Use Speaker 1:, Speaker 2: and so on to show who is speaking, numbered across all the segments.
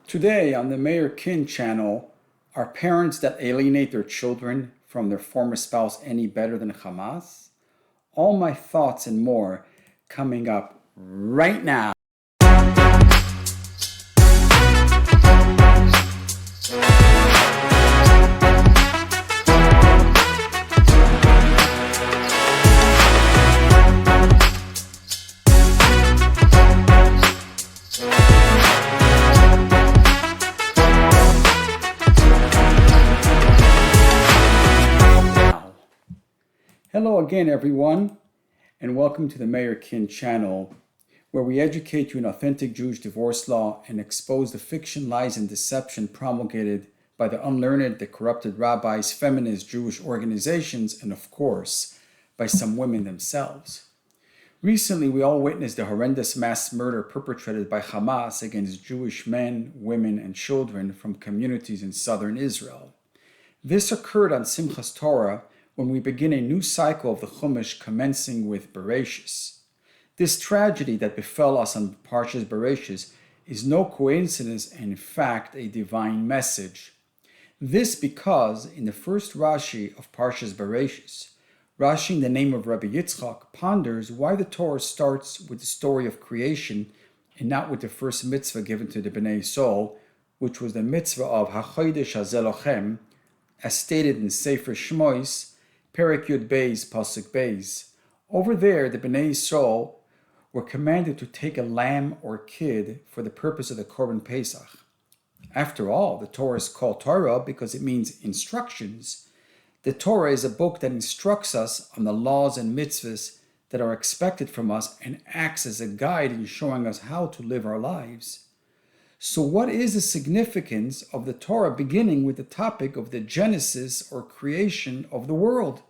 Speaker 1: Today on the Mayor Kin channel, are parents that alienate their children from their former spouse any better than Hamas? All my thoughts and more coming up right now. Hello again, everyone, and welcome to the Mayor Kin channel, where we educate you in authentic Jewish divorce law and expose the fiction, lies, and deception promulgated by the unlearned, the corrupted rabbis, feminist Jewish organizations, and of course, by some women themselves. Recently, we all witnessed the horrendous mass murder perpetrated by Hamas against Jewish men, women, and children from communities in southern Israel. This occurred on Simchas Torah, when we begin a new cycle of the Chumash commencing with Bereshis. This tragedy that befell us on Parshas Bereshis is no coincidence and in fact a divine message. This because in the first Rashi of Parshas Bereshis, Rashi in the name of Rabbi Yitzchak ponders why the Torah starts with the story of creation and not with the first mitzvah given to the Bnei Yisrael, which was the mitzvah of HaChodesh Hazeh Lochem, as stated in Sefer Shmois, Perek Yud Beis, Pasuk Beis. Over there, the Bnei Yisrael were commanded to take a lamb or kid for the purpose of the Korban Pesach. After all, the Torah is called Torah because it means instructions. The Torah is a book that instructs us on the laws and mitzvahs that are expected from us and acts as a guide in showing us how to live our lives. So what is the significance of the Torah beginning with the topic of the Genesis or creation of the world?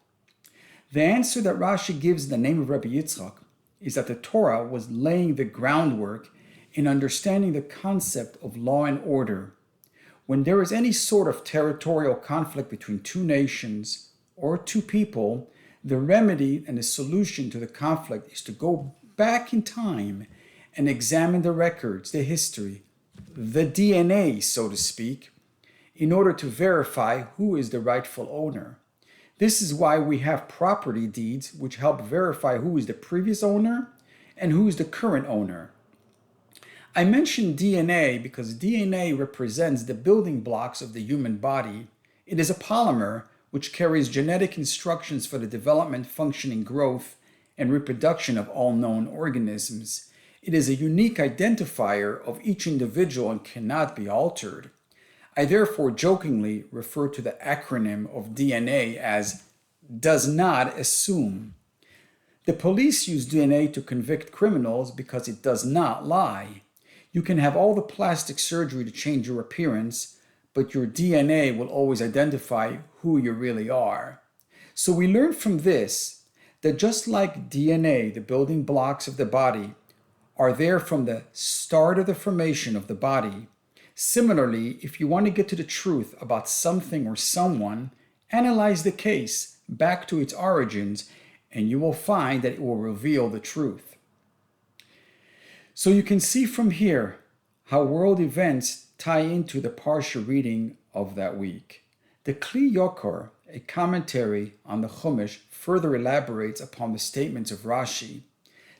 Speaker 1: The answer that Rashi gives in the name of Rabbi Yitzchak is that the Torah was laying the groundwork in understanding the concept of law and order. When there is any sort of territorial conflict between two nations or two people, the remedy and the solution to the conflict is to go back in time and examine the records, the history, the DNA, so to speak, in order to verify who is the rightful owner. This is why we have property deeds which help verify who is the previous owner and who is the current owner. I mention DNA because DNA represents the building blocks of the human body. It is a polymer which carries genetic instructions for the development, functioning, growth, and reproduction of all known organisms. It is a unique identifier of each individual and cannot be altered. I therefore jokingly refer to the acronym of DNA as does not assume. The police use DNA to convict criminals because it does not lie. You can have all the plastic surgery to change your appearance, but your DNA will always identify who you really are. So we learn from this that just like DNA, the building blocks of the body, are there from the start of the formation of the body. Similarly, if you want to get to the truth about something or someone, analyze the case back to its origins, and you will find that it will reveal the truth. So you can see from here how world events tie into the Parsha reading of that week. The Kli Yakar, a commentary on the Chumash, further elaborates upon the statements of Rashi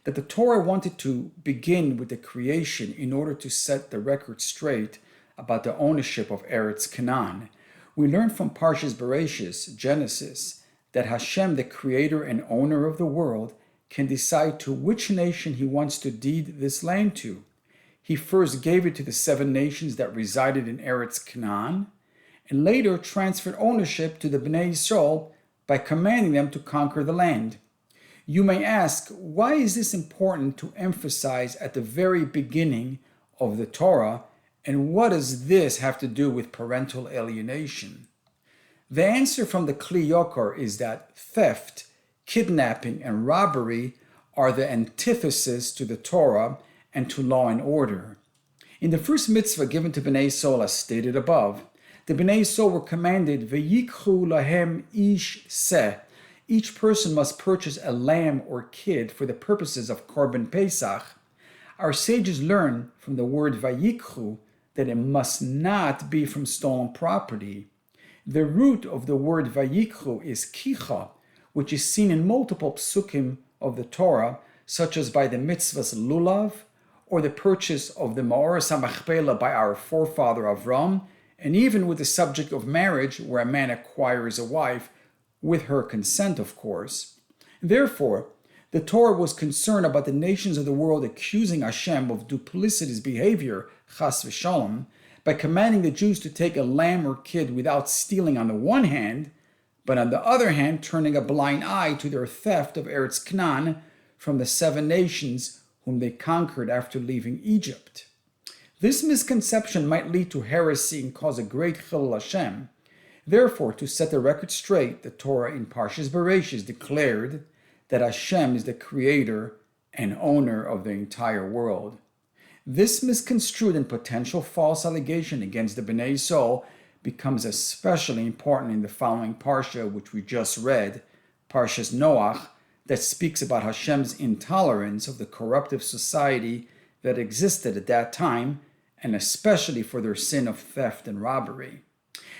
Speaker 1: that the Torah wanted to begin with the creation in order to set the record straight about the ownership of Eretz Canaan. We learn from Parshas Bereshis, Genesis, that Hashem, the creator and owner of the world, can decide to which nation he wants to deed this land to. He first gave it to the 7 nations that resided in Eretz Canaan, and later transferred ownership to the Bnei Yisrael by commanding them to conquer the land. You may ask, why is this important to emphasize at the very beginning of the Torah, and what does this have to do with parental alienation? The answer from the Kli Yakar is that theft, kidnapping, and robbery are the antithesis to the Torah and to law and order. In the first mitzvah given to Bnei Yisrael, as stated above, the Bnei Yisrael were commanded, V'yikchu lahem ish seh. Each person must purchase a lamb or kid for the purposes of Korban Pesach. Our sages learn from the word Vayikchu that it must not be from stolen property. The root of the word vayikhu is kicha, which is seen in multiple psukim of the Torah, such as by the mitzvahs lulav, or the purchase of the Ma'oras HaMachpelah by our forefather Avram, and even with the subject of marriage, where a man acquires a wife, with her consent, of course. Therefore, the Torah was concerned about the nations of the world accusing Hashem of duplicitous behavior, chas v'shalom, by commanding the Jews to take a lamb or kid without stealing on the one hand, but on the other hand turning a blind eye to their theft of Eretz Canaan from the 7 nations whom they conquered after leaving Egypt. This misconception might lead to heresy and cause a great chilul Hashem. Therefore, to set the record straight, the Torah in Parshas Bereishis declared that Hashem is the creator and owner of the entire world. This misconstrued and potential false allegation against the Bnei Yisrael becomes especially important in the following Parsha, which we just read, Parshas Noach, that speaks about Hashem's intolerance of the corruptive society that existed at that time, and especially for their sin of theft and robbery.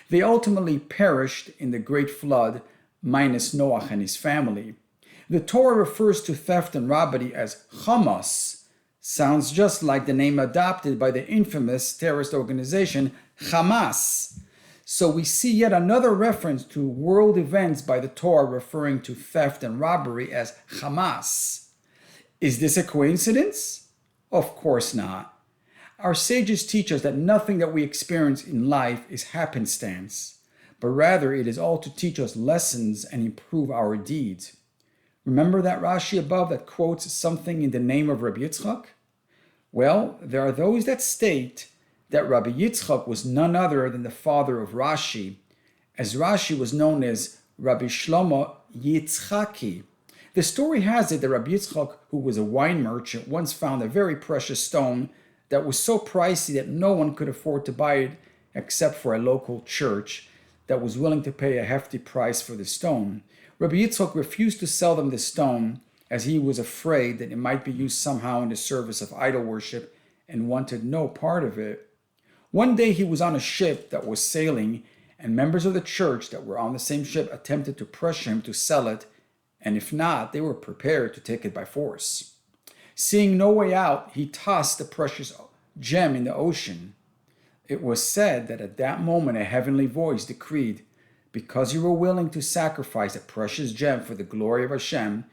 Speaker 1: They ultimately perished in the great flood, minus Noach and his family. The Torah refers to theft and robbery as Hamas. Sounds just like the name adopted by the infamous terrorist organization Hamas. So we see yet another reference to world events by the Torah referring to theft and robbery as Hamas. Is this a coincidence? Of course not. Our sages teach us that nothing that we experience in life is happenstance, but rather it is all to teach us lessons and improve our deeds. Remember that Rashi above that quotes something in the name of Rabbi Yitzchak? Well, there are those that state that Rabbi Yitzchak was none other than the father of Rashi, as Rashi was known as Rabbi Shlomo Yitzchaki. The story has it that Rabbi Yitzchak, who was a wine merchant, once found a very precious stone that was so pricey that no one could afford to buy it except for a local church that was willing to pay a hefty price for the stone. Rabbi Yitzchak refused to sell them the stone as he was afraid that it might be used somehow in the service of idol worship and wanted no part of it. One day he was on a ship that was sailing, and members of the church that were on the same ship attempted to pressure him to sell it, and if not, they were prepared to take it by force. Seeing no way out, he tossed the precious gem in the ocean. It was said that at that moment a heavenly voice decreed, "Because you were willing to sacrifice a precious gem for the glory of Hashem,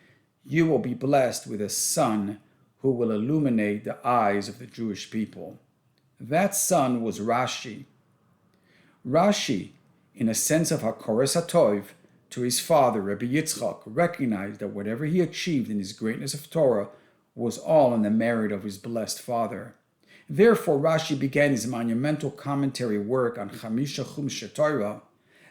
Speaker 1: you will be blessed with a son who will illuminate the eyes of the Jewish people." That son was Rashi. Rashi, in a sense of Hakoras HaTov, to his father, Rabbi Yitzchak, recognized that whatever he achieved in his greatness of Torah was all in the merit of his blessed father. Therefore, Rashi began his monumental commentary work on Chamisha Chumshei Torah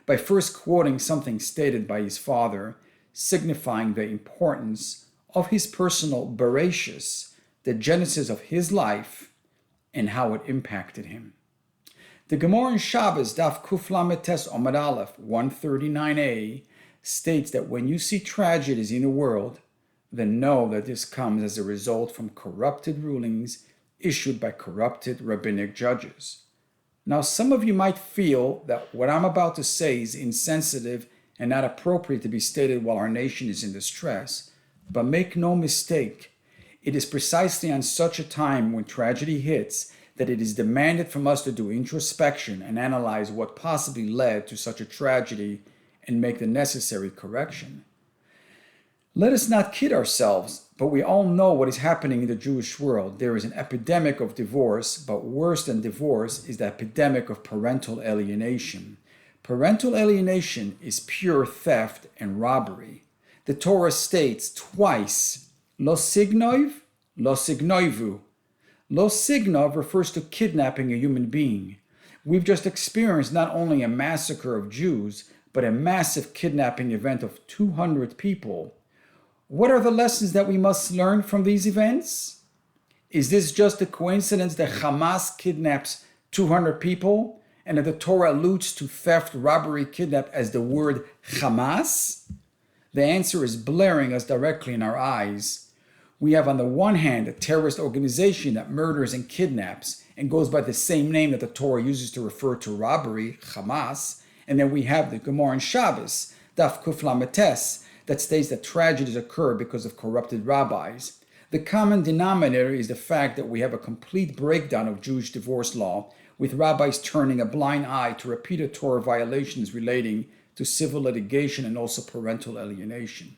Speaker 1: by first quoting something stated by his father, signifying the importance of his personal Bereishis, the genesis of his life, and how it impacted him. The Gemara in Shabbos, Daf Kuf Lamed Tes Omad Aleph 139a, states that when you see tragedies in the world, then know that this comes as a result from corrupted rulings issued by corrupted rabbinic judges. Now, some of you might feel that what I'm about to say is insensitive and not appropriate to be stated while our nation is in distress, but make no mistake, it is precisely on such a time when tragedy hits that it is demanded from us to do introspection and analyze what possibly led to such a tragedy and make the necessary correction. Let us not kid ourselves, but we all know what is happening in the Jewish world. There is an epidemic of divorce, but worse than divorce is the epidemic of parental alienation. Parental alienation is pure theft and robbery. The Torah states twice, Lo signov, lo signoivu. Lo signov refers to kidnapping a human being. We've just experienced not only a massacre of Jews, but a massive kidnapping event of 200 people. What are the lessons that we must learn from these events? Is this just a coincidence that Hamas kidnaps 200 people and that the Torah alludes to theft, robbery, kidnap as the word Hamas? The answer is blaring us directly in our eyes. We have on the one hand a terrorist organization that murders and kidnaps, and goes by the same name that the Torah uses to refer to robbery, Hamas. And then we have the Gemara in Shabbos, Daf Kuf Lamed Tes, that states that tragedies occur because of corrupted rabbis. The common denominator is the fact that we have a complete breakdown of Jewish divorce law, with rabbis turning a blind eye to repeated Torah violations relating to civil litigation and also parental alienation.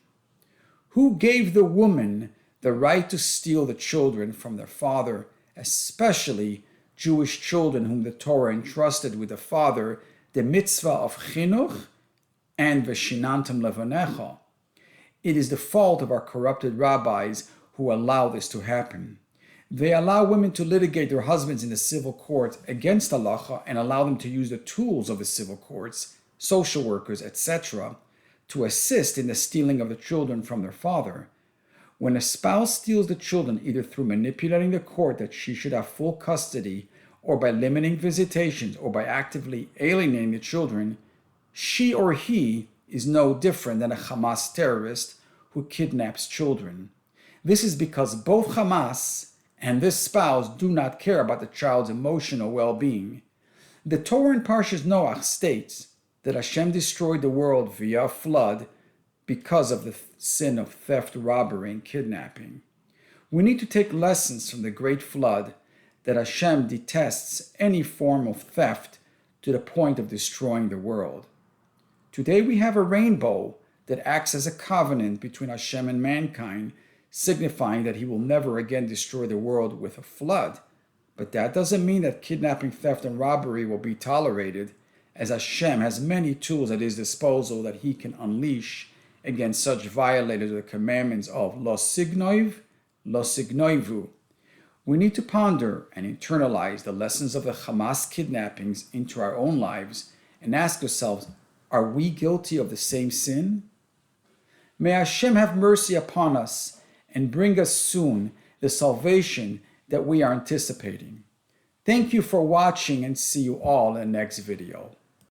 Speaker 1: Who gave the woman the right to steal the children from their father, especially Jewish children whom the Torah entrusted with the father the mitzvah of chinuch and v'shinantam levanecha? It is the fault of our corrupted rabbis who allow this to happen. They allow women to litigate their husbands in the civil court against halacha and allow them to use the tools of the civil courts, social workers, etc., to assist in the stealing of the children from their father. When a spouse steals the children either through manipulating the court that she should have full custody, or by limiting visitations, or by actively alienating the children, she or he is no different than a Hamas terrorist who kidnaps children. This is because both Hamas and this spouse do not care about the child's emotional well-being. The Torah in Parshas Noach states that Hashem destroyed the world via a flood because of the sin of theft, robbery, and kidnapping. We need to take lessons from the great flood that Hashem detests any form of theft to the point of destroying the world. Today we have a rainbow that acts as a covenant between Hashem and mankind, signifying that he will never again destroy the world with a flood. But that doesn't mean that kidnapping, theft, and robbery will be tolerated, as Hashem has many tools at his disposal that he can unleash against such violators of the commandments of lo signoiv, lo signoivu. We need to ponder and internalize the lessons of the Hamas kidnappings into our own lives and ask ourselves, are we guilty of the same sin? May Hashem have mercy upon us and bring us soon the salvation that we are anticipating. Thank you for watching, and see you all in the next video.